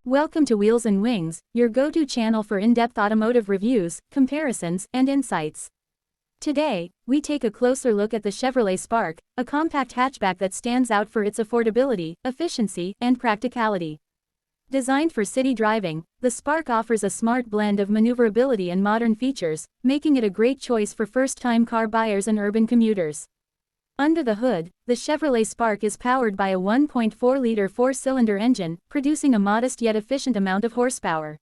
Welcome to Wheels and Wings, your go-to channel for in-depth automotive reviews, comparisons, and insights. Today, we take a closer look at the Chevrolet Spark, a compact hatchback that stands out for its affordability, efficiency, and practicality. Designed for city driving, the Spark offers a smart blend of maneuverability and modern features, making it a great choice for first-time car buyers and urban commuters. Under the hood, the Chevrolet Spark is powered by a 1.4-liter four-cylinder engine, producing a modest yet efficient amount of horsepower.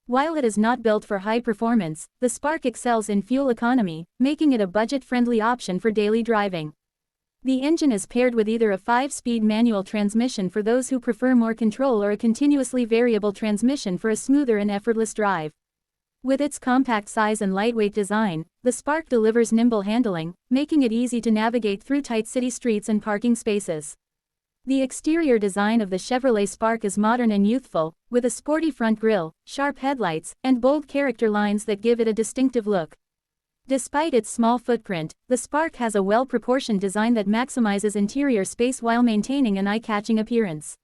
While it is not built for high performance, the Spark excels in fuel economy, making it a budget-friendly option for daily driving. The engine is paired with either a 5-speed manual transmission for those who prefer more control or a continuously variable transmission for a smoother and effortless drive. With its compact size and lightweight design, the Spark delivers nimble handling, making it easy to navigate through tight city streets and parking spaces. The exterior design of the Chevrolet Spark is modern and youthful, with a sporty front grille, sharp headlights, and bold character lines that give it a distinctive look. Despite its small footprint, the Spark has a well-proportioned design that maximizes interior space while maintaining an eye-catching appearance.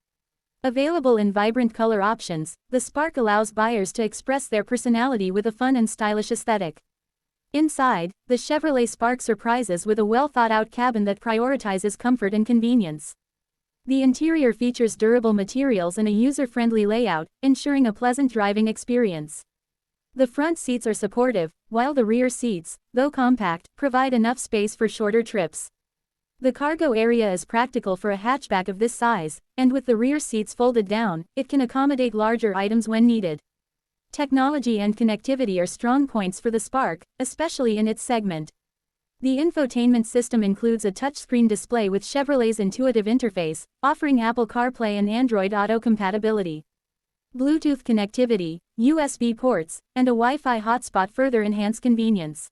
Available in vibrant color options, the Spark allows buyers to express their personality with a fun and stylish aesthetic. Inside, the Chevrolet Spark surprises with a well-thought-out cabin that prioritizes comfort and convenience. The interior features durable materials and a user-friendly layout, ensuring a pleasant driving experience. The front seats are supportive, while the rear seats, though compact, provide enough space for shorter trips. The cargo area is practical for a hatchback of this size, and with the rear seats folded down, it can accommodate larger items when needed. Technology and connectivity are strong points for the Spark, especially in its segment. The infotainment system includes a touchscreen display with Chevrolet's intuitive interface, offering Apple CarPlay and Android Auto compatibility. Bluetooth connectivity, USB ports, and a Wi-Fi hotspot further enhance convenience.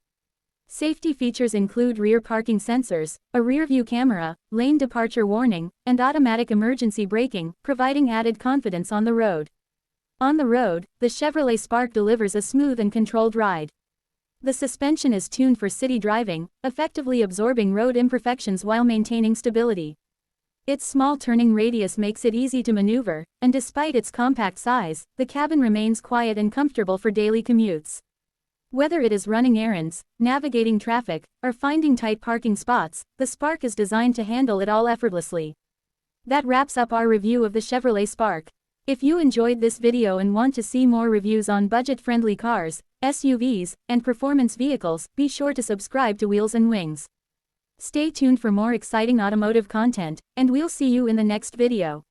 Safety features include rear parking sensors, a rear-view camera, lane departure warning, and automatic emergency braking, providing added confidence on the road. On the road, the Chevrolet Spark delivers a smooth and controlled ride. The suspension is tuned for city driving, effectively absorbing road imperfections while maintaining stability. Its small turning radius makes it easy to maneuver, and despite its compact size, the cabin remains quiet and comfortable for daily commutes. Whether it is running errands, navigating traffic, or finding tight parking spots, the Spark is designed to handle it all effortlessly. That wraps up our review of the Chevrolet Spark. If you enjoyed this video and want to see more reviews on budget-friendly cars, SUVs, and performance vehicles, be sure to subscribe to Wheels and Wings. Stay tuned for more exciting automotive content, and we'll see you in the next video.